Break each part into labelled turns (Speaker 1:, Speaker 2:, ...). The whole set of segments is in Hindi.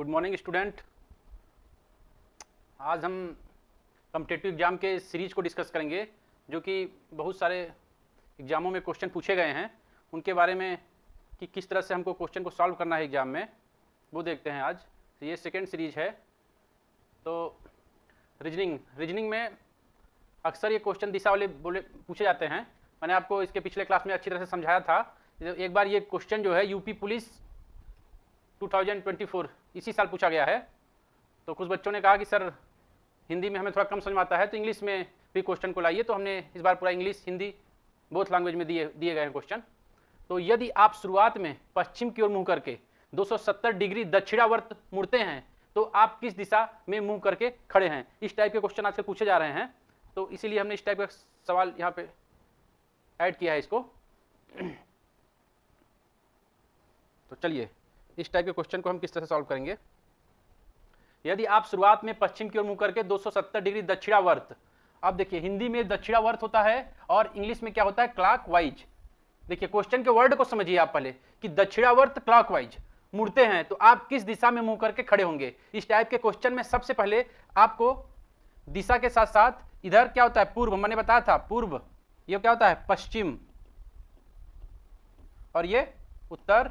Speaker 1: Good morning student. आज हम कॉम्पिटिटिव एग्जाम के सीरीज को डिस्कस करेंगे जो कि बहुत सारे एग्जामों में क्वेश्चन पूछे गए हैं, उनके बारे में कि किस तरह से हमको क्वेश्चन को सॉल्व करना है एग्जाम में, वो देखते हैं आज। तो ये सेकेंड सीरीज है। तो रीजनिंग में अक्सर ये क्वेश्चन दिशा वाले पूछे जाते हैं। मैंने आपको इसके पिछले क्लास में अच्छी तरह से समझाया था। एक बार ये क्वेश्चन जो है यूपी पुलिस 2024 इसी साल पूछा गया है। तो कुछ बच्चों ने कहा कि सर हिंदी में हमें थोड़ा कम समझ में आता है, तो इंग्लिश में भी क्वेश्चन को लाइए। तो हमने इस बार पूरा इंग्लिश हिंदी बोथ लैंग्वेज में दिए गए हैं क्वेश्चन। तो यदि आप शुरुआत में पश्चिम की ओर मुंह करके 270 डिग्री दक्षिणावर्त मुड़ते हैं तो आप किस दिशा में मुंह करके खड़े हैं। इस टाइप के क्वेश्चन आजकल पूछे जा रहे हैं, तो इसीलिए हमने इस टाइप का सवाल यहाँ पे ऐड किया है इसको। तो चलिए इस टाइप के क्वेश्चन को हम किस तरह से सॉल्व करेंगे। यदि आप शुरुआत में पश्चिम की ओर मुंह करके 270 डिग्री दक्षिणावर्त, अब देखिए हिंदी में दक्षिणावर्त होता है और इंग्लिश में क्या होता है, क्लॉकवाइज। देखिए क्वेश्चन के वर्ड को समझिए आप पहले कि दक्षिणावर्त क्लॉकवाइज मुड़ते हैं तो आप किस दिशा में मुंह करके खड़े होंगे। इस टाइप के क्वेश्चन में सबसे पहले आपको दिशा के साथ साथ इधर क्या होता है, पूर्व, मैंने बताया था पूर्व, ये क्या होता है पश्चिम, और ये उत्तर,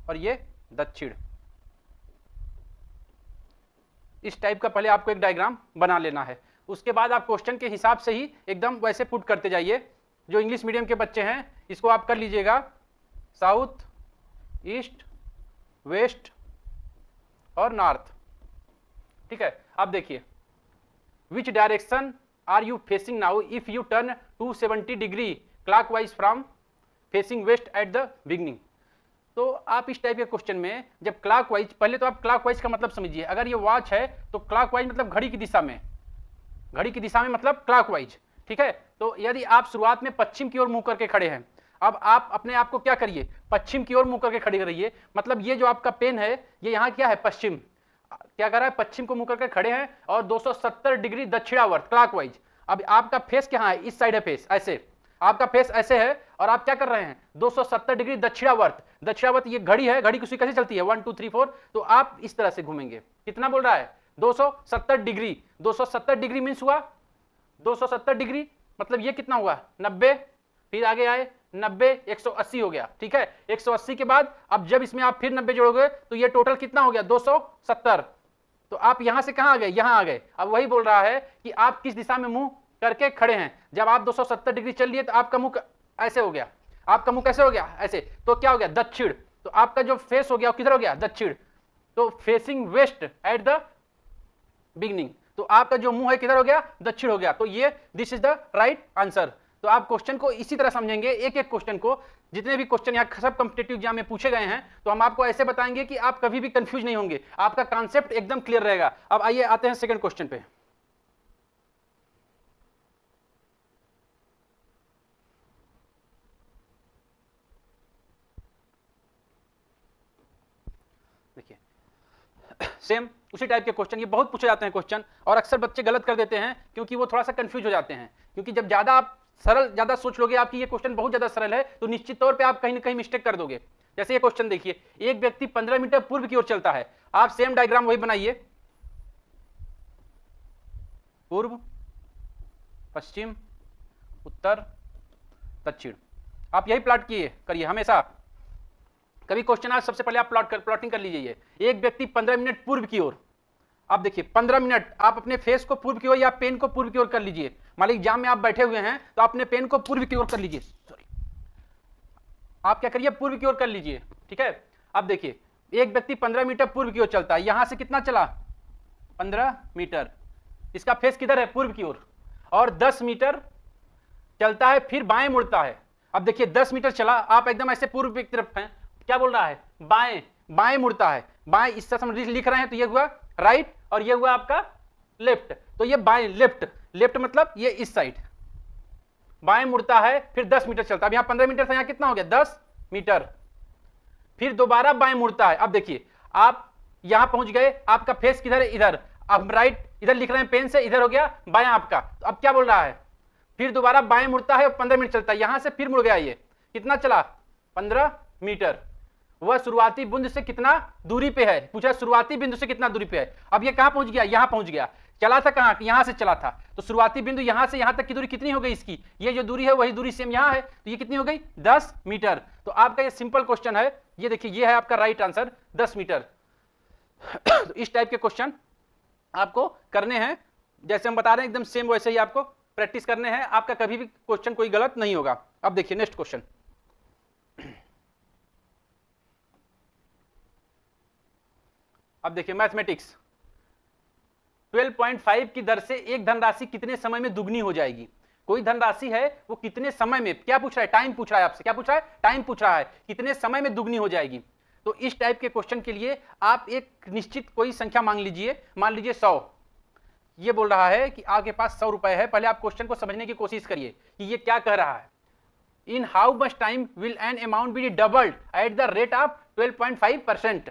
Speaker 1: और ये दक्षिण। इस टाइप का पहले आपको एक डायग्राम बना लेना है। उसके बाद आप क्वेश्चन के हिसाब से ही एकदम वैसे पुट करते जाइए। जो इंग्लिश मीडियम के बच्चे हैं इसको आप कर लीजिएगा साउथ, ईस्ट, वेस्ट और नॉर्थ। ठीक है, अब देखिए which direction are you facing now if you turn 270 degree clockwise from facing west at the beginning. तो आप इस टाइप के क्वेश्चन में जब क्लॉकवाइज, पहले तो आप क्लॉकवाइज का मतलब समझिए। अगर ये वॉच है तो क्लॉकवाइज मतलब घड़ी की दिशा में, घड़ी की दिशा में मतलब क्लॉकवाइज। ठीक है, तो यदि आप शुरुआत में पश्चिम की ओर मुंह करके खड़े हैं, अब आप अपने आप को क्या करिए, पश्चिम की ओर मुंह करके खड़े रहिए। मतलब ये जो आपका पेन है ये यहाँ क्या है, पश्चिम, क्या कर रहा है, पश्चिम को मुंह करके खड़े हैं और 270 डिग्री दक्षिणावर्त क्लॉकवाइज। अब आपका फेस कहाँ है, इस साइड है फेस, ऐसे आपका फेस ऐसे है और आप क्या कर रहे हैं 270 डिग्री दक्षिणावर्त। दक्षिणावर्त ये घड़ी है, घड़ी की कैसे चलती है 1 2 3 4, तो आप इस तरह से घूमेंगे। कितना बोल रहा है 270 डिग्री। 270 डिग्री मीन्स हुआ 270 डिग्री, मतलब ये कितना हुआ 90, फिर आगे आए 90, 180 हो गया। ठीक है, 180 के बाद अब जब इसमें आप फिर 90 जोड़ोगे तो ये टोटल कितना हो गया 270। तो आप यहां से कहां आ गए, यहां आ गए। अब वही बोल रहा है कि आप किस दिशा में मुंह करके खड़े हैं। जब आप 270 डिग्री चल लिए तो आपका मुंह ऐसे हो गया, आपका मुंह कैसे हो गया, ऐसे, तो क्या हो गया दक्षिण। तो आपका जो फेस हो गया वो किधर हो गया, दक्षिण। तो facing west at the beginning, तो आपका जो मुंह है किधर हो गया, दक्षिण हो गया। तो ये this is the right answer. तो आप क्वेश्चन को इसी तरह समझेंगे, एक एक क्वेश्चन को, जितने भी क्वेश्चन यहाँ सब कॉम्पिटिटिव एग्जाम में पूछे गए हैं तो हम आपको ऐसे बताएंगे कि आप कभी भी कंफ्यूज नहीं होंगे, आपका कॉन्सेप्ट एकदम क्लियर रहेगा। अब आइए आते हैं सेकंड क्वेश्चन पे। देखिए सेम उसी टाइप के क्वेश्चन, ये बहुत पूछे जाते हैं क्वेश्चन, और अक्सर बच्चे गलत कर देते हैं क्योंकि वो थोड़ा सा कंफ्यूज हो जाते हैं। क्योंकि जब ज्यादा आप सरल ज्यादा सोच लोगे, आपकी ये क्वेश्चन बहुत ज्यादा सरल है, तो निश्चित तौर पे आप कहीं ना कहीं मिस्टेक कर दोगे। जैसे ये क्वेश्चन देखिए, एक व्यक्ति 15 मीटर पूर्व की ओर चलता है। आप सेम डायग्राम वही बनाइए, पूर्व, पश्चिम, उत्तर, दक्षिण। आप यही प्लॉट करिए हमेशा। कभी क्वेश्चन आज सबसे पहले आप प्लॉटिंग कर लीजिए। एक व्यक्ति 15 मिनट पूर्व की ओर, आप देखिए 15 मिनट आप अपने फेस को पूर्व की ओर या पेन को पूर्व की ओर कर लीजिए। मान लीजिए एग्जाम में आप बैठे हुए हैं तो अपने पेन को पूर्व की ओर कर लीजिए, सॉरी, आप क्या करिए पूर्व की ओर कर लीजिए। ठीक है, अब देखिए एक व्यक्ति 15 मीटर पूर्व की ओर चलता है, यहां से कितना चला 15 मीटर, इसका फेस किधर है, पूर्व की ओर, और 10 मीटर चलता है, फिर बाएं मुड़ता है। अब देखिए 10 मीटर चला, आप एकदम ऐसे पूर्व की तरफ हैं, क्या बोल रहा है बाएं, बाएं मुड़ता है, बाएं इस तरह से लिख रहे हैं, तो ये हुआ राइट और ये हुआ आपका लेफ्ट। तो ये बाएं, लेफ्ट, लेफ्ट मतलब ये इस साइड, बाएं मुड़ता है, फिर 10 मीटर चलता है। अब यहाँ 15 मीटर था, यहाँ कितना हो गया 10 मीटर, फिर दोबारा बाएं मुड़ता है। अब देखिए आप यहां पहुंच गए, आपका फेस किधर है, इधर। अब राइट इधर लिख रहे हैं पेन से, इधर हो गया बाएं आपका। तो अब क्या बोल रहा है, फिर दोबारा बाएं मुड़ता है और 15 मिनट चलता है, यहां से फिर मुड़ गया, ये कितना चला 15 मीटर। वह शुरुआती बिंदु से कितना दूरी पे है, पूछा शुरुआती बिंदु से कितना दूरी पे है। अब ये कहां पहुंच गया, यहां पहुंच गया, चला था कहां, यहां से चला था, तो शुरुआती बिंदु यहां से यहां तक की दूरी कितनी हो गई इसकी, ये जो दूरी है वही दूरी सेम यहां है, तो ये कितनी हो गई 10 मीटर। तो आपका ये सिंपल क्वेश्चन है, ये देखिए ये है आपका राइट आंसर 10 मीटर। तो इस टाइप के क्वेश्चन आपको करने हैं, जैसे हम बता रहे हैं एकदम सेम वैसे ही आपको प्रैक्टिस करने हैं, आपका कभी भी क्वेश्चन कोई गलत नहीं होगा। अब देखिए नेक्स्ट क्वेश्चन, अब देखिए मैथमेटिक्स 12.5 की दर से एक धनराशि कितने समय में दुगनी हो जाएगी। कोई धनराशि है वो कितने समय में, क्या पूछ रहा है, टाइम पूछ रहा है आपसे, क्या पूछ रहा है, टाइम पूछ रहा है, कितने समय में दुगनी हो जाएगी। तो इस टाइप के क्वेश्चन के लिए आप एक निश्चित कोई संख्या मांग लीजिए, मान लीजिए 100, ये बोल रहा है कि आपके पास 100 रुपए है। पहले आप क्वेश्चन को समझने की कोशिश करिए कि ये क्या कह रहा है। In how much time will an amount B doubled at the rate of 12.5%।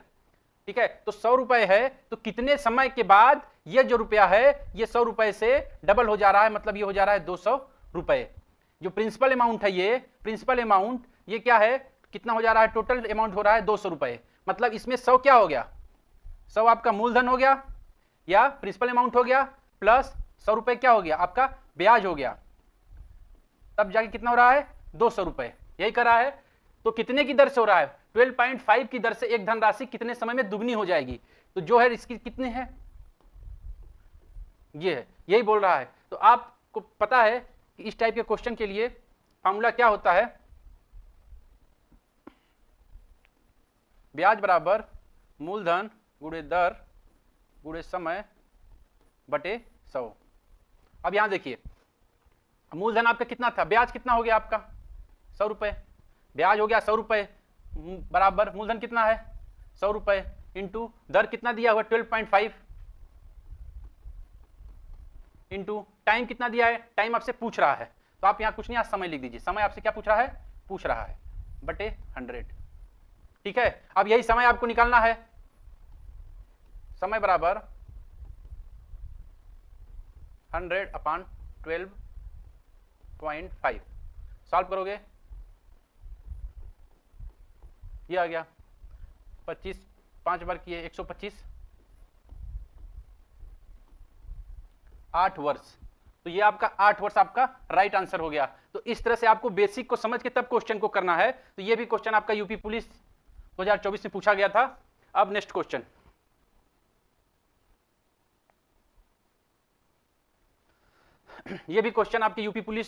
Speaker 1: ठीक है, तो 100 रुपए है, तो कितने समय के बाद ये जो रुपया है ये 100 रुपए से डबल हो जा रहा है, मतलब ये हो जा रहा है 200 रुपए। जो प्रिंसिपल अमाउंट है, ये प्रिंसिपल अमाउंट ये क्या है, कितना हो जा रहा है, टोटल अमाउंट हो रहा है 200 रुपए। मतलब इसमें 100 क्या हो गया, 100 आपका मूलधन हो गया या प्रिंसिपल अमाउंट हो गया, प्लस 100 रुपए क्या हो गया, आपका ब्याज हो गया, तब जाके कितना हो रहा है 200 रुपए, यही कर रहा है। तो कितने की दर से हो रहा है, 12.5 की दर से एक धनराशि कितने समय में दुगनी हो जाएगी। तो जो है इसकी कितने है, ये है, यही बोल रहा है। तो आपको पता है कि इस टाइप के क्वेश्चन के लिए फॉर्मूला क्या होता है, ब्याज बराबर मूलधन गुणे दर गुणे समय बटे 100। अब यहां देखिए मूलधन आपका कितना था, ब्याज कितना हो गया आपका 100 रुपए, ब्याज हो गया 100 रुपए बराबर मूलधन कितना है 100 रुपए इंटू दर कितना दिया हुआ 12.5 इंटू टाइम कितना दिया है, टाइम आपसे पूछ रहा है, तो आप यहां कुछ नहीं, आज समय लिख दीजिए, समय आपसे क्या पूछ रहा है, पूछ रहा है बटे 100। ठीक है, अब यही समय आपको निकालना है, समय बराबर 100/12.5 सॉल्व करोगे, ये आ गया 25, 5 बार किए 125, 8 वर्ष। तो ये आपका 8 वर्ष आपका राइट आंसर हो गया। तो इस तरह से आपको बेसिक को समझ के तब क्वेश्चन को करना है। तो ये भी क्वेश्चन आपका यूपी पुलिस 2024 में पूछा गया था। अब नेक्स्ट क्वेश्चन, ये भी क्वेश्चन आपके यूपी पुलिस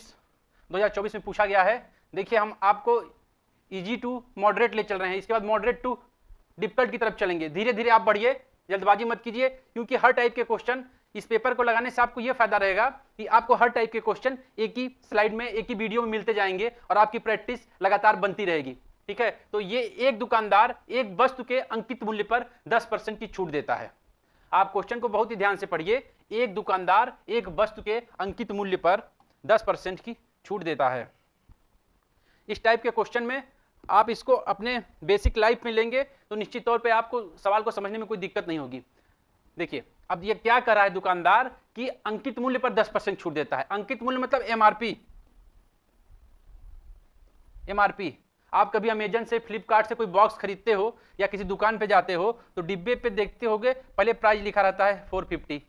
Speaker 1: 2024 में पूछा गया है। देखिए हम आपको इजी टू मॉडरेट ले चल रहे हैं, इसके बाद मॉडरेट टू डिफिकल्ट की तरफ चलेंगे। धीरे धीरे आप बढ़िए, जल्दबाजी मत कीजिए, क्योंकि हर टाइप के क्वेश्चन इस पेपर को लगाने से आपको यह फायदा रहेगा कि आपको हर टाइप के क्वेश्चन एक ही स्लाइड में, एक ही वीडियो में मिलते जाएंगे और आपकी प्रैक्टिस लगातार बनती रहेगी। ठीक है, तो ये एक दुकानदार एक वस्तु के अंकित मूल्य पर 10% की छूट देता है। आप क्वेश्चन को बहुत ही ध्यान से पढ़िए। एक दुकानदार एक वस्तु के अंकित मूल्य पर 10% की छूट देता है। इस टाइप के क्वेश्चन में आप इसको अपने बेसिक लाइफ में लेंगे तो निश्चित तौर पे आपको सवाल को समझने में कोई दिक्कत नहीं होगी। देखिए अब ये क्या कर रहा है दुकानदार कि अंकित मूल्य पर 10% छूट देता है। अंकित मूल्य मतलब एमआरपी। एमआरपी आप कभी अमेजन से, फ्लिपकार्ट से कोई बॉक्स खरीदते हो या किसी दुकान पे जाते हो तो डिब्बे पे देखते होगे पहले प्राइस लिखा रहता है 450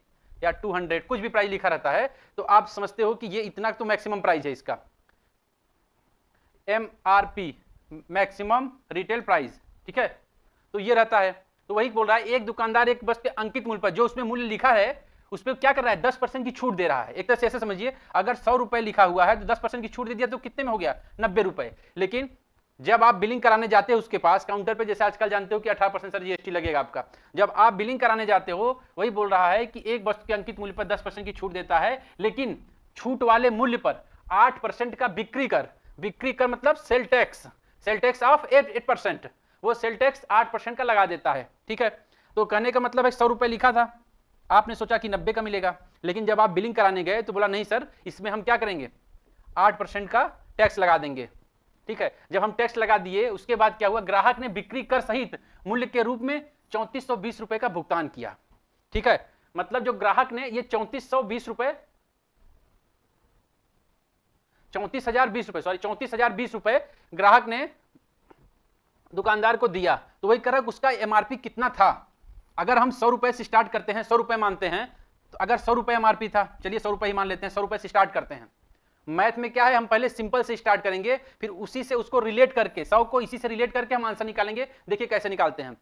Speaker 1: या 200, कुछ भी प्राइस लिखा रहता है, तो आप समझते हो कि ये इतना तो मैक्सिमम प्राइस है इसका। एमआरपी मैक्सिमम रिटेल प्राइस, ठीक है, तो ये रहता है। तो वही बोल रहा है एक दुकानदार एक वस्तु के अंकित मूल्य पर जो उसमें मूल्य लिखा है उस पर क्या कर रहा है 10% की छूट दे रहा है। एक तरह से ऐसे समझिए, अगर 100 रुपए लिखा हुआ है तो 10% की छूट दे दिया तो कितने में हो गया 90 रुपए। लेकिन जब आप बिलिंग कराने जाते हो उसके पास काउंटर पे, जैसे आजकल जानते हो कि 18% सर जीएसटी लगेगा आपका, जब आप बिलिंग कराने जाते हो वही बोल रहा है कि एक वस्तु के अंकित मूल्य पर 10% की छूट देता है, लेकिन छूट वाले मूल्य पर 8% का बिक्री कर मतलब सेल टैक्स ऑफ 8%, वो सेल टैक्स 8% का लगा देता है। ठीक है, तो कहने का मतलब है 100 रुपए लिखा था, आपने सोचा कि 90 का मिलेगा, लेकिन जब आप बिलिंग कराने गए तो बोला नहीं सर इसमें हम क्या करेंगे 8% का टैक्स लगा देंगे। ठीक है, जब हम टैक्स लगा दिए उसके बाद क्या हुआ, ग्राहक ने बिक्री कर सहित मूल्य के रूप में 3420 रुपए का भुगतान किया। ठीक है, मतलब जो ग्राहक ने ये 3420 रुपए 34,020 रुपए ग्राहक ने दुकानदार को दिया, तो वही कह रहा उसका एमआरपी कितना था। अगर हम 100 रुपए से स्टार्ट करते हैं, 100 रुपए मानते हैं, तो अगर 100 रुपए एमआरपी था, चलिए 100 रुपए ही मान लेते हैं, 100 रुपए से स्टार्ट करते हैं। मैथ में क्या है, हम पहले सिंपल से स्टार्ट करेंगे, फिर उसी से उसको रिलेट करके, 100 को इसी से रिलेट करके हम आंसर निकालेंगे। देखिए कैसे निकालते हैं।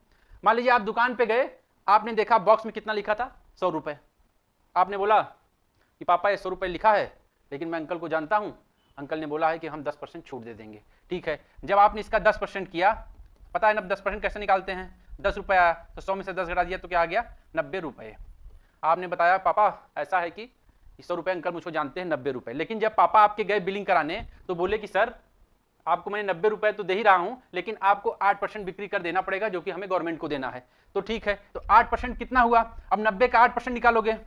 Speaker 1: मान लीजिए आप दुकान पे गए, आपने देखा बॉक्स में कितना लिखा था, 100 रुपए। आपने बोला कि पापा ये 100 रुपए लिखा है, लेकिन मैं अंकल को जानता हूं, अंकल ने बोला है कि हम 10% छूट दे देंगे। ठीक है, जब आपने इसका 10% किया, पता है ना 10% कैसे निकालते हैं, 10 रुपए आया तो 100 में से 10 घटा दिया तो क्या आ गया, 90 रुपए। आपने बताया पापा ऐसा है कि 100 रुपए अंकल मुझको जानते हैं, 90 रुपए। लेकिन जब पापा आपके गए बिलिंग कराने तो बोले कि सर आपको मैंने 90 रुपए तो दे ही रहा हूं, लेकिन आपको 8% बिक्री कर देना पड़ेगा, जो कि हमें गवर्नमेंट को देना है। तो ठीक है, तो 8% कितना हुआ, अब 90 का 8% निकालोगे,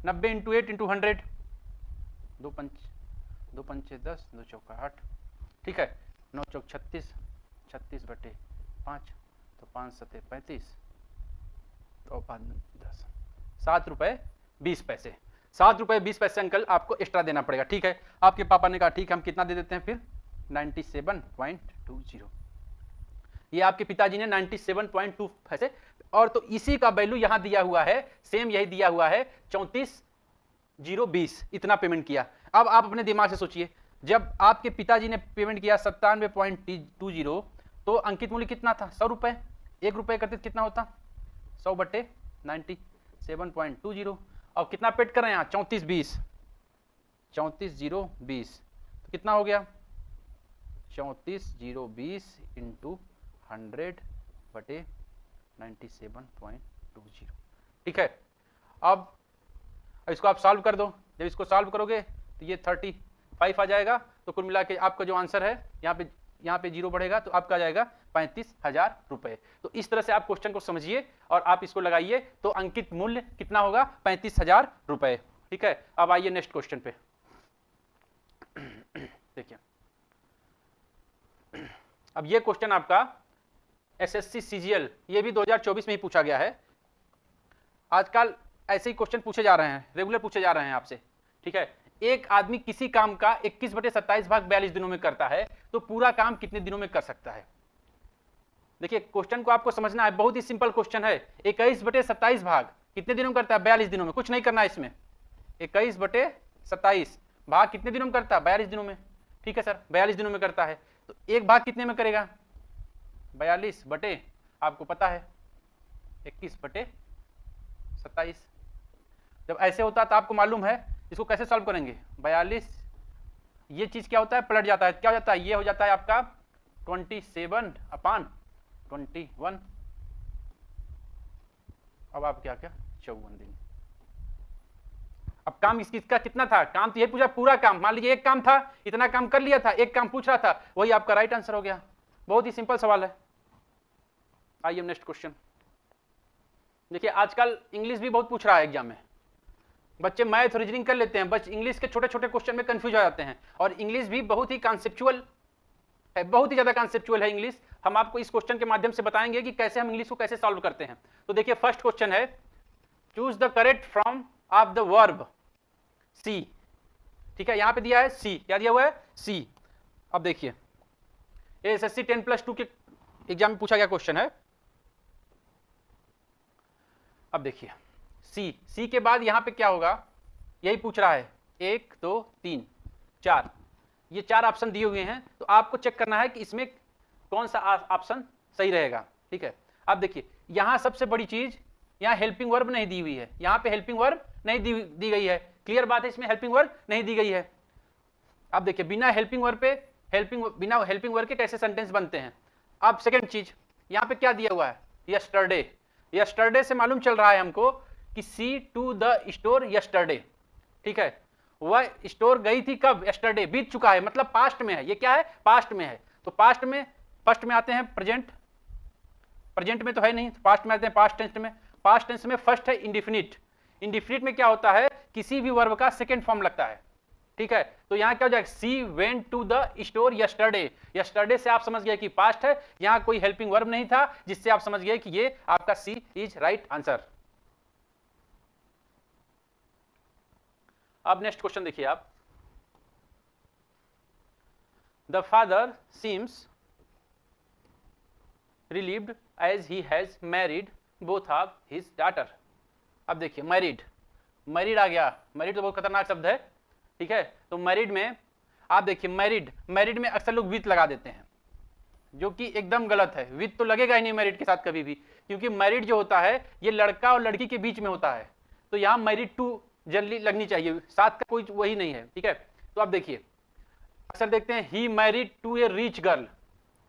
Speaker 1: 90 इंटू 8 इंटू 100, 2 पंचे 10, 2 चौका 8, ठीक है, 9 चौक 36, 36 बटे 5, तो 5 सते 35, तो 5 10, 7 रुपए 20 पैसे। 7 रुपए 20 पैसे अंकल आपको एक्स्ट्रा देना पड़ेगा। ठीक है, आपके पापा ने कहा ठीक है, हम कितना दे देते हैं फिर, 97.20। ये आपके पिताजी ने 97.2 पैसे, और तो इसी का वैल्यू यहां दिया हुआ है, सेम यही दिया हुआ है, 34,020 इतना पेमेंट किया। अब आप अपने दिमाग से सोचिए, जब आपके पिताजी ने पेमेंट किया 97.20, तो अंकित मूल्य कितना था, 100 रुपए। 1 रुपए करते कितना होता, 100 बटे 97.20, और कितना पेड कर रहे हैं यहाँ, 34,020, 34,020, तो कितना हो गया, 34,020 इंटू 100 बटे 97.20। ठीक है, अब इसको आप सॉल्व कर दो। जब इसको सॉल्व करोगे तो ये 35 आ जाएगा। तो कुल मिला के आपका जो आंसर है, यहाँ पे 0 बढ़ेगा तो आपका आ जाएगा 35,000 रुपए। तो इस तरह से आप क्वेश्चन को समझिए और आप इसको लगाइए, तो अंकित मूल्य कितना होगा, 35,000 रुपए। ठीक है, अब आइए नेक्स्ट क्वेश्चन पे। देखिए, अब ये क्वेश्चन आपका एसएससी सीजीएल, ये भी 2024 में ही पूछा गया है। आजकल ऐसे ही क्वेश्चन पूछे जा रहे हैं, रेगुलर पूछे जा रहे हैं आपसे। ठीक है, एक आदमी किसी काम का 21/27 भाग 42 दिनों में करता है, तो पूरा काम कितने दिनों में कर सकता है। देखिए क्वेश्चन को आपको समझना है, बहुत ही सिंपल क्वेश्चन है। 21/27 भाग कितने दिनों में करता है, 42 दिनों में। कुछ नहीं करना है इसमें, 21/27 भाग कितने दिनों में करता है, 42 दिनों में। ठीक है सर, 42 दिनों में करता है, तो एक भाग कितने में करेगा, 42 बटे, आपको पता है 21/27। जब ऐसे होता है तो आपको मालूम है इसको कैसे सॉल्व करेंगे। 42, ये चीज क्या होता है, पलट जाता है, क्या हो जाता है, ये हो जाता है आपका 27/21। अब आप क्या 54 दिन। अब काम इसका कितना था, काम तो ये पूछा पूरा काम, मान लीजिए एक काम था, इतना काम कर लिया था, एक काम पूछ रहा था, वही आपका राइट आंसर हो गया। बहुत ही सिंपल सवाल है। आइए नेक्स्ट क्वेश्चन। देखिए आजकल इंग्लिश भी बहुत पूछ रहा है एग्जाम में, बच्चे मैथ रीजनिंग कर लेते हैं, बस इंग्लिश के छोटे छोटे क्वेश्चन में कंफ्यूज हो जाते हैं। और इंग्लिश भी बहुत ही कॉन्सेप्चुअल है, बहुत ही ज्यादा कॉन्सेप्चुअल है इंग्लिश। हम आपको इस क्वेश्चन के माध्यम से बताएंगे कि कैसे हम इंग्लिश को कैसे सॉल्व करते हैं। तो देखिए फर्स्ट क्वेश्चन है, choose the correct form of the verb C. ठीक है, यहां पे दिया है सी, क्या दिया हुआ है, सी। अब देखिए एसएससी 10+2 के एग्जाम में पूछा गया क्वेश्चन है। अब देखिए सी के बाद यहां पे क्या होगा, यही पूछ रहा है, 1 2 3 4, ये 4 ऑप्शन दिए हुए हैं, तो आपको चेक करना है कि इसमें कौन सा ऑप्शन सही रहेगा। ठीक है, अब देखिए यहां सबसे बड़ी चीज, यहां हेल्पिंग वर्ब नहीं दी हुई है, यहां पे हेल्पिंग वर्ब नहीं दी गई है। क्लियर बात है, इसमें हेल्पिंग वर्ब नहीं दी गई है। अब देखिए बिना हेल्पिंग वर्ब के कैसे सेंटेंस बनते हैं। अब सेकंड चीज, यहां पे क्या दिया हुआ है, यस्टरडे। यस्टरडे से मालूम चल रहा है हमको कि सी टू द स्टोर यस्टरडे। ठीक है, वह स्टोर गई थी कब, यस्टरडे, बीत चुका है, मतलब पास्ट में है। ये क्या है, पास्ट में है। तो पास्ट में फर्स्ट में आते हैं प्रेजेंट, प्रेजेंट में तो है नहीं, तो पास्ट में आते हैं पास्ट टेंस में। पास्ट टेंस में फर्स्ट है इंडिफिनिट। इंडिफिनिट में क्या होता है, किसी भी वर्ब का सेकेंड फॉर्म लगता है। ठीक है, तो यहां क्या हो जाएगा, she went to the store yesterday. Yesterday से आप समझ गए कि पास्ट है, यहां कोई हेल्पिंग वर्ब नहीं था, जिससे आप समझ गए कि ये आपका सी इज राइट आंसर। अब नेक्स्ट क्वेश्चन देखिए आप, the father seems relieved as he has married both of his daughter। अब देखिए मैरिड, मैरिड आ गया, मैरिड तो बहुत खतरनाक शब्द है, ठीक है। तो मैरिड में आप देखिए मैरिड, मैरिड में अक्सर लोग विथ लगा देते हैं, जो कि एकदम गलत है। विथ तो लगेगा ही नहीं मैरिड के साथ कभी भी, क्योंकि मैरिड जो होता है ये लड़का और लड़की के बीच में होता है। तो यहाँ मैरिड टू जनरली लगनी चाहिए, साथ का कोई वही नहीं है, ठीक है। तो आप देखिए अक्सर देखते हैं he married to a rich girl,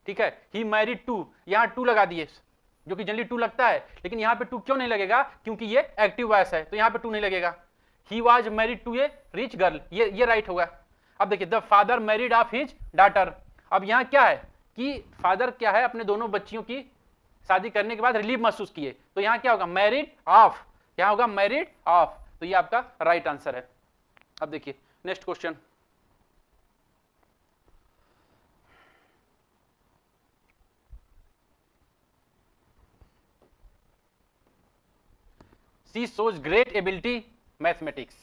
Speaker 1: ठीक है, ही मैरिड टू, यहाँ टू लगा दिए, जो कि जनरली टू लगता है, लेकिन यहाँ पे टू क्यों नहीं लगेगा, क्योंकि ये एक्टिव वॉइस है, तो यहाँ पे टू नहीं लगेगा। He was married to a rich girl, ये राइट होगा। अब देखिए the father married of his daughter, अब यहाँ क्या है कि फादर क्या है अपने दोनों बच्चियों की शादी करने के बाद रिलीफ महसूस किए, तो यहाँ क्या होगा मैरिड ऑफ, यहाँ होगा मैरिड ऑफ, तो ये आपका राइट आंसर है। अब देखिए next question, she shows great ability mathematics,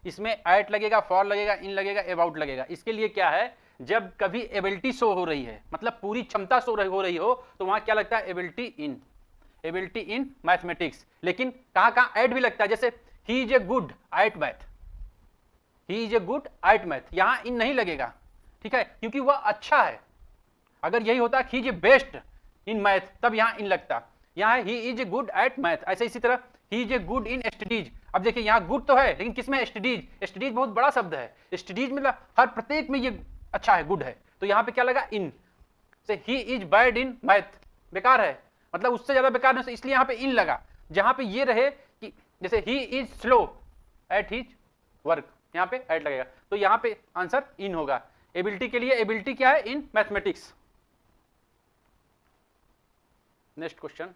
Speaker 1: इसमें एट लगेगा, फॉर लगेगा, इन लगेगा, अबाउट लगेगा। इसके लिए क्या है, जब कभी एबिलिटी शो हो रही है, मतलब पूरी क्षमता शो हो रही हो, तो वहां क्या लगता है ability in, ability in mathematics. लेकिन कहां कहां एट भी लगता है, जैसे he is a good at math, he is a good at math, यहां इन नहीं लगेगा, ठीक है, क्योंकि वह अच्छा है। अगर यही होता he is a best in math, तब यहां इन लगता, यहां he is a good at math. ऐसे इसी तरह he is a good in studies, अब देखिए यहाँ गुड तो है, लेकिन किसमें स्टडीज, स्टडीज बहुत बड़ा शब्द है, स्टडीज मतलब हर प्रत्येक में ये अच्छा है, गुड है, तो यहाँ पे क्या लगा इन से। He is bad in math, बेकार है, मतलब उससे ज्यादा बेकार नहीं, इसलिए यहाँ पे इन लगा। जहां पे ये रहे कि जैसे he is slow at his work, यहाँ पे एट लगेगा, तो यहाँ पे आंसर इन होगा। एबिलिटी के लिए एबिलिटी क्या है in mathematics. Next question,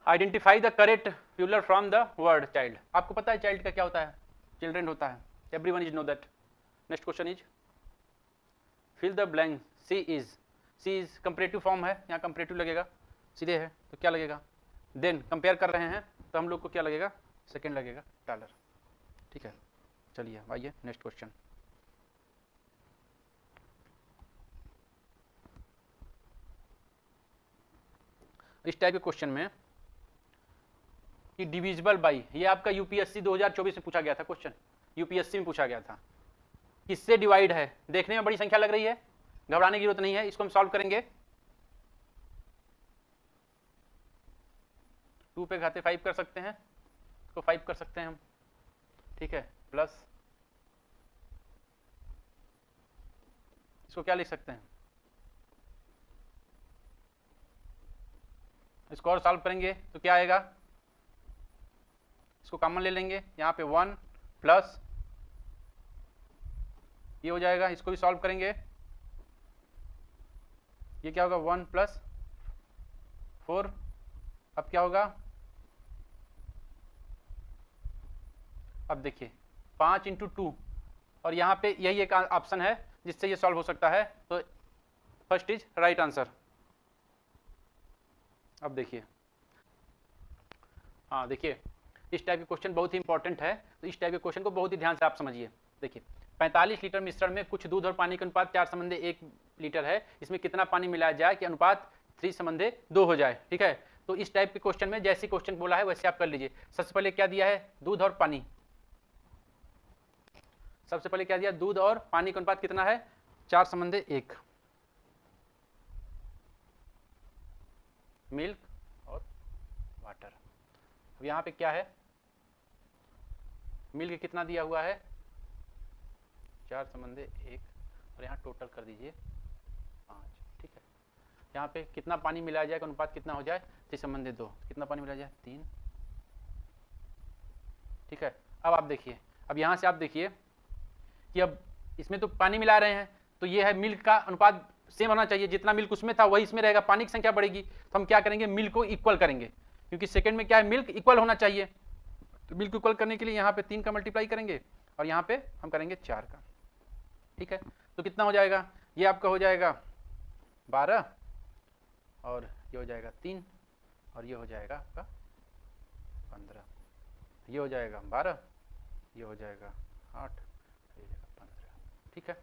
Speaker 1: identify the correct plural from the word child. आपको पता है चाइल्ड का क्या होता है, चिल्ड्रेन होता है, everyone is know that. Next question is fill the blank, C is comparative form है, यहाँ कंपैरेटिव लगेगा, सीधे है तो क्या लगेगा, देन कंपेयर कर रहे हैं तो हम लोग को क्या लगेगा, सेकेंड लगेगा डॉलर, ठीक है। चलिए आइए नेक्स्ट क्वेश्चन, इस टाइप के क्वेश्चन में कि डिविजिबल बाई, ये आपका यूपीएससी 2024 में पूछा गया था क्वेश्चन, यूपीएससी में पूछा गया था, किससे डिवाइड है। देखने में बड़ी संख्या लग रही है, घबराने की जरूरत नहीं है, इसको हम सॉल्व करेंगे। 2 पे घाते 5 कर सकते हैं, इसको 5 कर सकते हैं हम, ठीक है, प्लस इसको क्या लिख सकते हैं, इसको और सॉल्व करेंगे तो क्या आएगा, इसको कॉमन ले लेंगे, यहाँ पे 1 प्लस ये हो जाएगा, इसको भी सॉल्व करेंगे, ये क्या होगा 1 प्लस 4, अब क्या होगा, अब देखिए 5 इंटू 2, और यहाँ पे यही एक ऑप्शन है जिससे ये सॉल्व हो सकता है, तो फर्स्ट इज राइट आंसर। अब देखिए, हाँ देखिए इस टाइप के क्वेश्चन बहुत ही इंपॉर्टेंट है, तो इस टाइप के क्वेश्चन को बहुत ही ध्यान से आप समझिए। देखिए 45 लीटर मिश्रण में कुछ दूध और पानी का अनुपात 4:1 लीटर है, इसमें कितना पानी मिलाया जाए कि अनुपात 3:2 हो जाए, ठीक है। तो इस टाइप के क्वेश्चन में जैसे क्वेश्चन बोला है वैसे आप कर लीजिए। सबसे पहले क्या दिया है, दूध और पानी, सबसे पहले क्या दिया, दूध और पानी का अनुपात कितना है, 4:1, मिल्क और वाटर। अब यहाँ पे क्या है, मिल्क कितना दिया हुआ है 4:1, और यहाँ टोटल कर दीजिए 5, ठीक है। यहाँ पे कितना पानी मिलाया जाए, अनुपात कितना हो जाए 3:2, कितना पानी मिलाया जाए 3, ठीक है। अब आप देखिए, अब यहाँ से आप देखिए कि अब इसमें तो पानी मिला रहे हैं, तो ये है मिल्क का अनुपात सेम होना चाहिए, जितना मिल्क उसमें था वही इसमें रहेगा, पानी की संख्या बढ़ेगी, तो हम क्या करेंगे, मिल्क को इक्वल करेंगे, क्योंकि सेकंड में क्या है मिल्क इक्वल होना चाहिए, तो मिल्क इक्वल करने के लिए यहाँ पे 3 का मल्टीप्लाई करेंगे और यहाँ पे हम करेंगे 4 का, ठीक है। तो कितना हो जाएगा, ये आपका हो जाएगा 12, और ये हो जाएगा 3, और ये हो जाएगा आपका 15, ये हो जाएगा 12, ये हो जाएगा 8, ये हो जाएगा 15, ठीक है।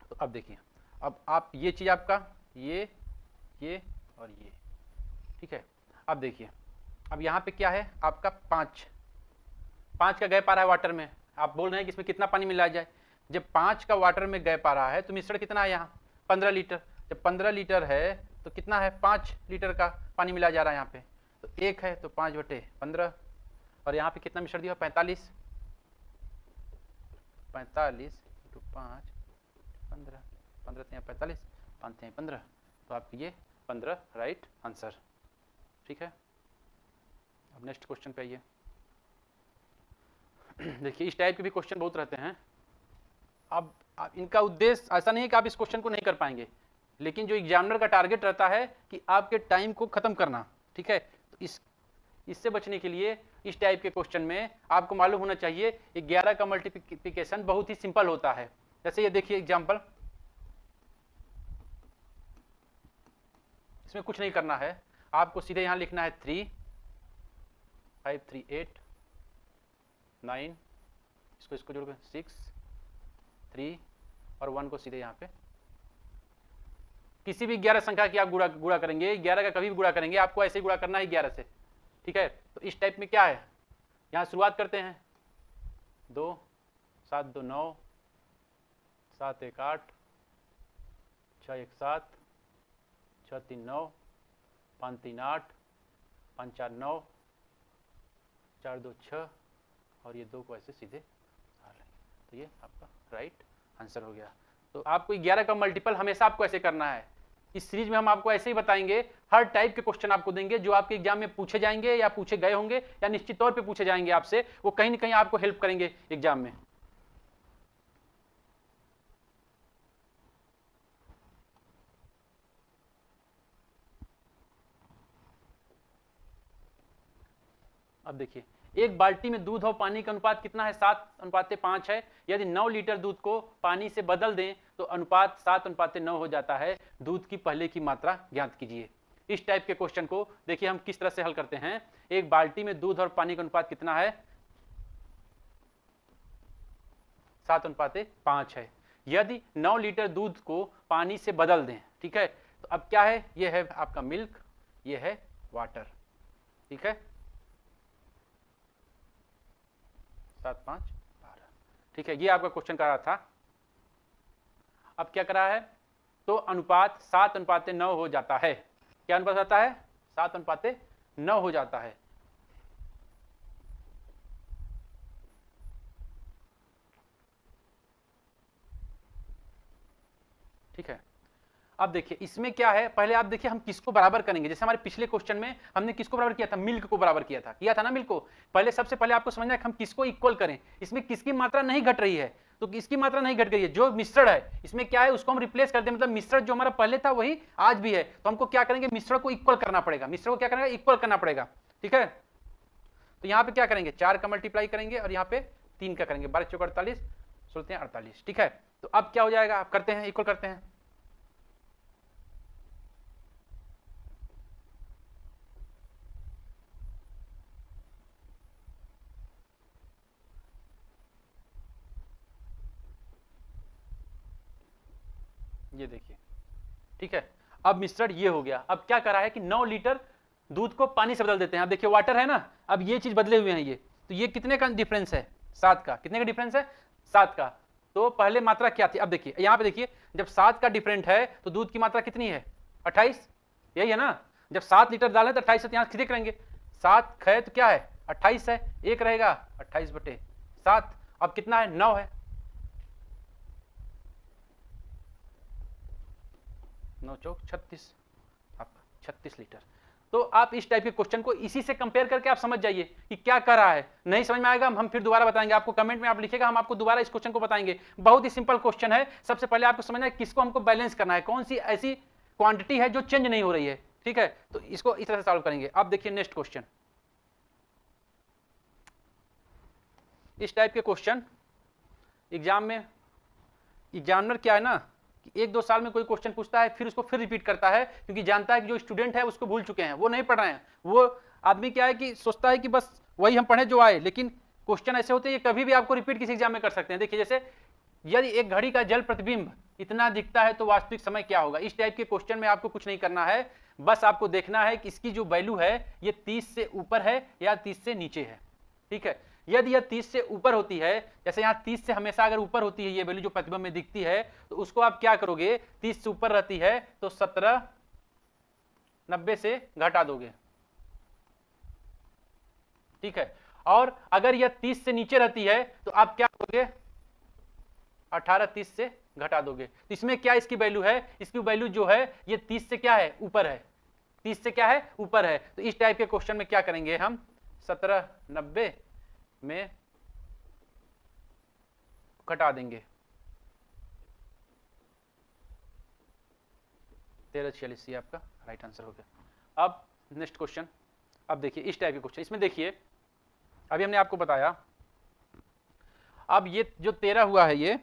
Speaker 1: तो अब देखिए अब आप ये चीज़ आपका ये और ये, ठीक है। अब देखिए, अब यहाँ पे क्या है आपका 5 का गैप आ रहा है वाटर में। आप बोल रहे हैं कि इसमें कितना पानी मिलाया जाए। जब 5 का वाटर में गैप आ रहा है तो मिश्रण कितना है यहाँ 15 लीटर। जब 15 लीटर है तो कितना है 5 लीटर का पानी मिलाया जा रहा है यहाँ पे, तो 1 है तो 5/15, और यहाँ पे कितना मिश्रण दिया 45 × 5 15 15 45 5 15, तो आपकी ये 15 राइट आंसर, ठीक है। अब नेक्स्ट क्वेश्चन पे आइए। देखिए इस टाइप के भी क्वेश्चन बहुत रहते हैं। अब इनका उद्देश्य ऐसा नहीं है कि आप इस क्वेश्चन को नहीं कर पाएंगे, लेकिन जो एग्जामिनर का टारगेट रहता है कि आपके टाइम को खत्म करना, ठीक है। तो इससे बचने के लिए इस टाइप के क्वेश्चन में आपको मालूम होना चाहिए 11 का मल्टीप्लिकेशन बहुत ही सिंपल होता है। जैसे ये देखिए एग्जाम्पल, इसमें कुछ नहीं करना है, आपको सीधे यहाँ लिखना है 3 5 3 8 9, इसको जोड़ कर 6 3 और 1 को सीधे यहाँ पे किसी भी 11 संख्या की आप गुणा करेंगे, 11 का कभी भी गुणा करेंगे आपको ऐसे ही गुणा करना है 11 से, ठीक है। तो इस टाइप में क्या है, यहाँ शुरुआत करते हैं 2 7 2 9 7 1 8 6 1 7 6 3 9 5 3 8 5 4 9 4 2 6 और ये 2 को ऐसे सीधे आ लेंगे, तो ये आपका राइट आंसर हो गया। तो आपको 11 का मल्टीपल हमेशा आपको ऐसे करना है। इस सीरीज में हम आपको ऐसे ही बताएंगे, हर टाइप के क्वेश्चन आपको देंगे जो आपके एग्जाम में पूछे जाएंगे या पूछे गए होंगे या निश्चित तौर पे पूछे जाएंगे आपसे, वो कहीं ना कहीं आपको हेल्प करेंगे एग्जाम में। अब देखिए, एक बाल्टी में दूध और पानी का अनुपात कितना है 7:5 है। यदि 9 लीटर दूध को पानी से बदल दें तो अनुपात 7:9 हो जाता है। दूध की पहले की मात्रा ज्ञात कीजिए। इस टाइप के क्वेश्चन को देखिए हम किस तरह से हल करते हैं। एक बाल्टी में दूध और पानी का अनुपात कितना है 7:5 है। यदि 9 लीटर दूध को पानी से बदल दें, ठीक है, तो अब क्या है, ये है आपका मिल्क, ये है वाटर, ठीक है। 7 5 12, ठीक है, ये आपका क्वेश्चन कर रहा था। अब क्या कर रहा है, तो अनुपात 7:9 हो जाता है। क्या अनुपात आता है 7:9 हो जाता है। ठीक है, अब देखिए इसमें क्या है, पहले आप देखिए हम किसको बराबर करेंगे। जैसे हमारे पिछले क्वेश्चन में हमने किसको बराबर किया था, मिल्क को बराबर किया था ना मिल्क को। पहले सबसे पहले आपको समझना है कि हम किसको इक्वल करें। इसमें किसकी मात्रा नहीं घट रही है, तो किसकी मात्रा नहीं घट गई है, जो मिश्रण है इसमें क्या है उसको हम रिप्लेस कर दें। मतलब मिश्रण जो हमारा पहले था वही आज भी है, तो हमको क्या करेंगे, मिश्रण को इक्वल करना पड़ेगा। मिश्रण को क्या करना है, इक्वल करना पड़ेगा, ठीक है। तो यहाँ पे क्या करेंगे, 4 का मल्टीप्लाई करेंगे और यहाँ पे 3 का करेंगे, 12 चौक 48 16 48, ठीक है। तो अब क्या हो जाएगा, आप करते हैं, इक्वल करते हैं। ये देखिए, ठीक है। अब मिश्रण ये हो गया। अब क्या करा है कि 9 लीटर दूध को पानी से बदल देते हैं। अब देखिए वाटर है ना, अब ये चीज बदले हुए हैं ये, तो ये कितने का डिफरेंस है 7 का। कितने का डिफरेंस है 7 का। तो पहले मात्रा क्या थी, अब देखिए यहाँ पे देखिए, जब 7 का डिफरेंट है तो दूध की मात्रा कितनी है 28, यही है ना। जब 7 लीटर डालें तो 28 यहाँ कितने करेंगे, 7 है तो क्या है 28 है, एक रहेगा 28/7। अब कितना है 9 है, 9 चौक 36, आपका 36 लीटर। तो आप इस टाइप के क्वेश्चन को इसी से कंपेयर करके आप समझ जाइए कि क्या कर रहा है। नहीं समझ में आएगा हम फिर दोबारा बताएंगे आपको, कमेंट में आप लिखिएगा, हम आपको दोबारा इस क्वेश्चन को बताएंगे। बहुत ही सिंपल क्वेश्चन है। सबसे पहले आपको समझना है किसको हमको बैलेंस करना है, कौन सी ऐसी क्वांटिटी है जो चेंज नहीं हो रही है, ठीक है। तो इसको इस तरह से सॉल्व करेंगे। अब देखिए नेक्स्ट क्वेश्चन, इस टाइप के क्वेश्चन एग्जाम में एग्जामिनर क्या है ना कि 1-2 साल में कोई क्वेश्चन पूछता है, फिर उसको फिर रिपीट करता है, क्योंकि जानता है कि जो स्टूडेंट है उसको भूल चुके हैं, वो नहीं पढ़ रहे हैं। वो आदमी क्या है कि सोचता है कि बस वही हम पढ़े जो आए, लेकिन क्वेश्चन ऐसे होते हैं ये कभी भी आपको रिपीट किसी एग्जाम में कर सकते हैं। देखिए जैसे यदि एक घड़ी का जल प्रतिबिंब इतना दिखता है तो वास्तविक समय क्या होगा। इस टाइप के क्वेश्चन में आपको कुछ नहीं करना है, बस आपको देखना है कि इसकी जो वैल्यू है ये 30 से ऊपर है या 30 से नीचे है। ठीक है, यदि यह 30 से ऊपर होती है, जैसे यहाँ 30 से हमेशा अगर ऊपर होती है ये वैल्यू जो प्रतिबिंब में दिखती है, तो उसको आप क्या करोगे, 30 से ऊपर रहती है तो 1790 से घटा दोगे। ठीक है, और अगर यह 30 से नीचे रहती है तो आप क्या करोगे, 1830 से घटा दोगे। तो इसमें क्या इसकी वैल्यू है, इसकी वैल्यू जो है ये 30 से क्या है, ऊपर है, 30 से क्या है, ऊपर है। तो इस टाइप के क्वेश्चन में क्या करेंगे हम, 1790 में घटा देंगे 1346, ये आपका राइट आंसर हो गया। अब नेक्स्ट क्वेश्चन, अब देखिए इस टाइप के क्वेश्चन, इसमें देखिए अभी हमने आपको बताया, अब ये जो 13 हुआ है ये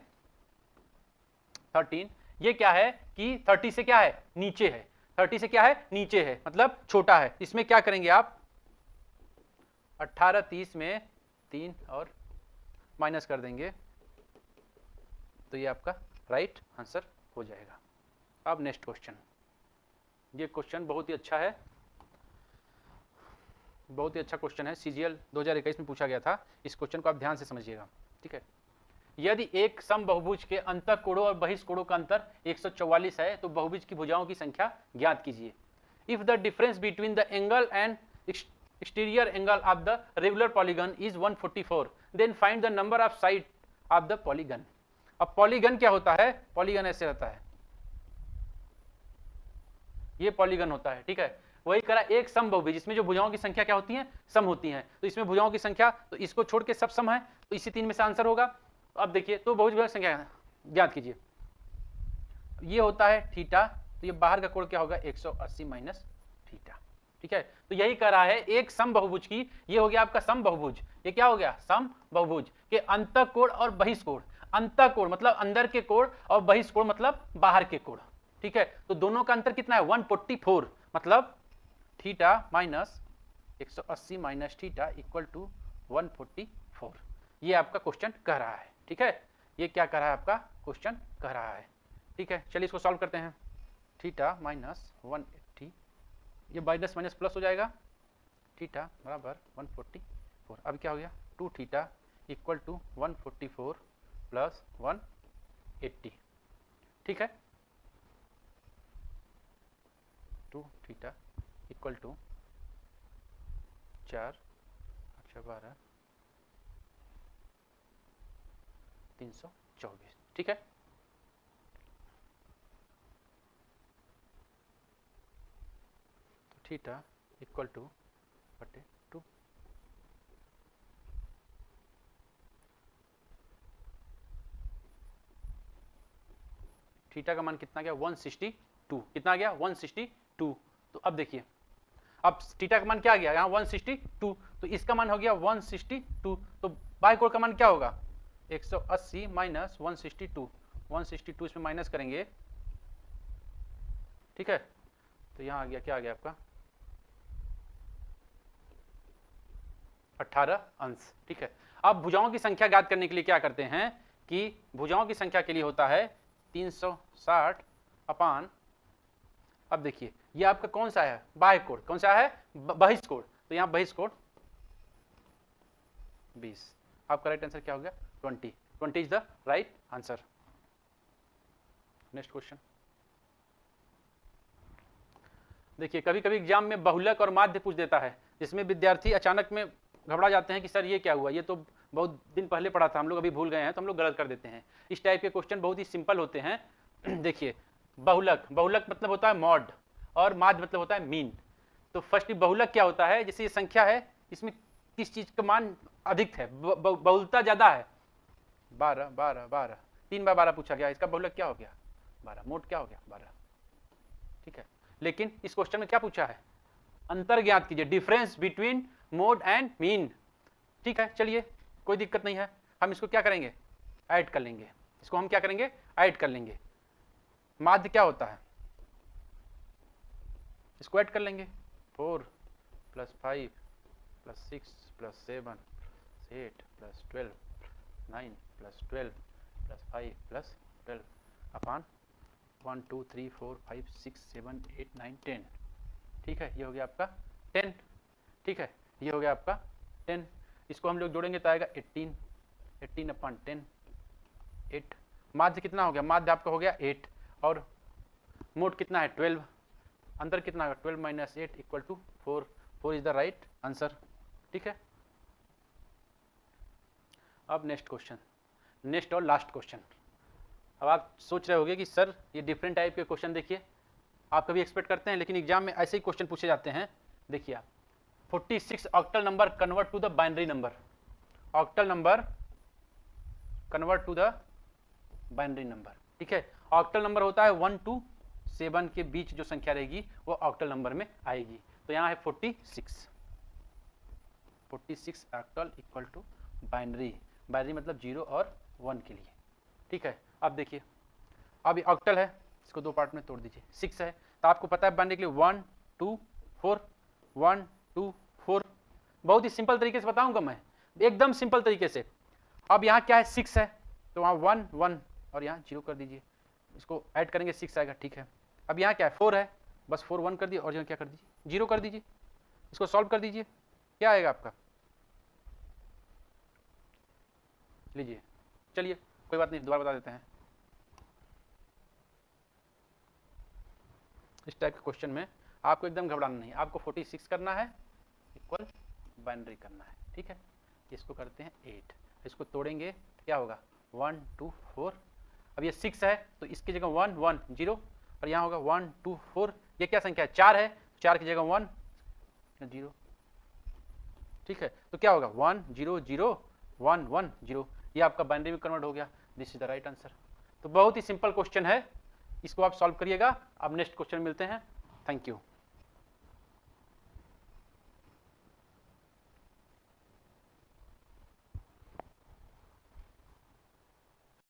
Speaker 1: 13, ये क्या है कि 30 से क्या है, नीचे है, 30 से क्या है, नीचे है, मतलब छोटा है। इसमें क्या करेंगे आप, 1830 में 3 और माइनस कर देंगे तो ये आपका राइट आंसर हो जाएगा। अब नेक्स्ट क्वेश्चन, ये क्वेश्चन बहुत ही अच्छा है, बहुत ही अच्छा क्वेश्चन है, CGL 2021 में पूछा गया था। इस क्वेश्चन को आप ध्यान से समझिएगा। ठीक है, यदि एक समबहुभुज के अंतः कोणों और बहिष्कोणों का अंतर 144 है तो बहुभुज की भुजाओं की संख्या ज्ञात कीजिए। If the difference between the angle and exterior angle of the regular polygon is 144, then find the number of side of the polygon। अब पॉलीगन क्या होता है, पॉलीगन ऐसे होता है, ये पॉलीगन होता है। ठीक है, वही करा एक समबहुभुज जिसमें जो भुजाओं की संख्या क्या होती है, सम होती है। तो इसमें भुजाओं की संख्या, तो इसको छोड़ के सब सम है, तो इसी 3 में से आंसर होगा। तो अब देखिए, तो बहुभुज की संख्या ज्ञात कीजिए, ये होता है थीटा, तो ये बाहर का कोण क्या होगा, 180 माइनस थीटा। ठीक है, तो यही कह रहा है एक समबहुभुज की, ये हो गया आपका समबहुभुज, ये क्या हो गया, समबहुभुज के अंतः कोण और बहिष्कोण, अंतः कोण मतलब अंदर के कोण और बहिष्कोण मतलब बाहर के कोण। ठीक है, तो दोनों का अंतर कितना है, 144, मतलब theta minus 180 minus theta equal to 144, ये आपका क्वेश्चन कह रहा है। ठीक है, ये क्या कह रहा है, आपका क्वेश्चन कह रहा है। ठीक है, चलिए इसको सॉल्व करते हैं। थीटा माइनस 180, ये माइनस माइनस प्लस हो जाएगा, थीटा बराबर 144। अब क्या हो गया, 2 थीटा इक्वल टू 144 प्लस 180। ठीक है, 2 थीटा इक्वल टू 4 8 12 324। ठीक है, तो थीटा इक्वल टू 2, थीटा का मान कितना गया, 162, कितना गया, 162। तो अब देखिए, अब थीटा का मान क्या गया, यहाँ 162, तो इसका मान हो गया 162, तो बाह्य कोण का मान क्या होगा, 180 माइनस 162, 162 इसमें माइनस करेंगे। ठीक है, तो यहाँ आ गया, क्या आ गया आपका 18 अंश। ठीक है, अब भुजाओं की संख्या ज्ञात करने के लिए क्या करते हैं कि भुजाओं की संख्या के लिए होता है 360 अपान, अब देखिए ये आपका कौन सा है, बाह्य कोण, कौन सा है, बहिष्कोण, तो यहाँ बहिष्कोण 20। आपका राइट आंसर क्या हो गया, 20 is the right answer. Next question देखिए, कभी कभी एग्जाम में बहुलक और माध्य पूछ देता है, जिसमें विद्यार्थी अचानक में घबरा जाते हैं कि सर ये क्या हुआ, ये तो बहुत दिन पहले पढ़ा था, हम लोग अभी भूल गए हैं, तो हम लोग गलत कर देते हैं। इस टाइप के क्वेश्चन बहुत ही सिंपल होते हैं। देखिए बहुलक, बहुलक मतलब होता है मॉड और माध्य मतलब होता है मीन। तो फर्स्ट बहुलक क्या होता है, जैसे ये संख्या है, इसमें किस चीज का मान अधिक है, बहुलता ज्यादा है, 12 12 12, 3 बार 12 पूछा गया, इसका बहुलक क्या हो गया 12, मोड क्या हो गया 12। ठीक है, लेकिन इस क्वेश्चन में क्या पूछा है, अंतर ज्ञात कीजिए, difference between mode and mean. ठीक है, चलिए कोई दिक्कत नहीं है, हम इसको क्या करेंगे, ऐड कर लेंगे, इसको हम क्या करेंगे, ऐड कर लेंगे। माध्य क्या होता है, इसको ऐड कर लेंगे, 4 + 5 + 6 + 7 + 8 + 12 9 + 12 + 5 + 12 अपॉन 1 2 3 4 5 6 7 8 9 10। ठीक है, ये हो गया आपका 10। ठीक है, ये हो गया आपका 10। इसको हम लोग जोड़ेंगे तो आएगा 18, 18 अपॉन 10, 8। माध्य कितना हो गया? माध्य आपका हो गया 8 और मोड कितना है 12। अंतर कितना होगा? 12 minus 8 equal to 4। 4 is the right answer. ठीक है, अब नेक्स्ट क्वेश्चन, नेक्स्ट और लास्ट क्वेश्चन। अब आप सोच रहे होंगे कि सर ये डिफरेंट टाइप के क्वेश्चन देखिए आप कभी एक्सपेक्ट करते हैं, लेकिन एग्जाम में ऐसे ही क्वेश्चन पूछे जाते हैं। देखिए आप 46 octal number convert to the binary number. Octal number convert to the binary number. ठीक है, ऑक्टल नंबर होता है 1 to 7 के बीच जो संख्या रहेगी वो ऑक्टल नंबर में आएगी। तो यहाँ है 46 octal equal to binary. Binary मतलब 0 और 1 के लिए। ठीक है, अब देखिए, अब ये ऑक्टल है, इसको दो पार्ट में तोड़ दीजिए। 6 है तो आपको पता है बाइनरी के लिए 1 2 4, 1 2 4। बहुत ही सिंपल तरीके से बताऊंगा मैं, एकदम सिंपल तरीके से। अब यहाँ क्या है? 6 है तो वहाँ 1 1 और यहाँ 0 कर दीजिए, इसको ऐड करेंगे 6 आएगा। ठीक है, अब यहाँ क्या है? 4 है, बस 4 1 कर दिए और यहाँ क्या कर दीजिए? 0 कर दीजिए। इसको सॉल्व कर दीजिए, क्या आएगा आपका? लीजिए, चलिए कोई बात नहीं, दोबारा बता देते हैं। इस टाइप के क्वेश्चन में आपको एकदम घबराना नहीं, आपको 46 करना है इक्वल बाइनरी करना है। ठीक है, इसको करते हैं 8, इसको तोड़ेंगे तो क्या होगा? 1 2 4। अब ये 6 है तो इसकी जगह 1 1 0 और यहाँ होगा 1 2 4। ये क्या संख्या है? 4 है, 4 की जगह 1 0। ठीक है, तो क्या होगा? 1 0 0 1 1 0। ये आपका बाइनरी में कन्वर्ट हो गया। This is the right answer. तो बहुत ही सिंपल क्वेश्चन है, इसको आप सॉल्व करिएगा। अब नेक्स्ट क्वेश्चन मिलते हैं। Thank you.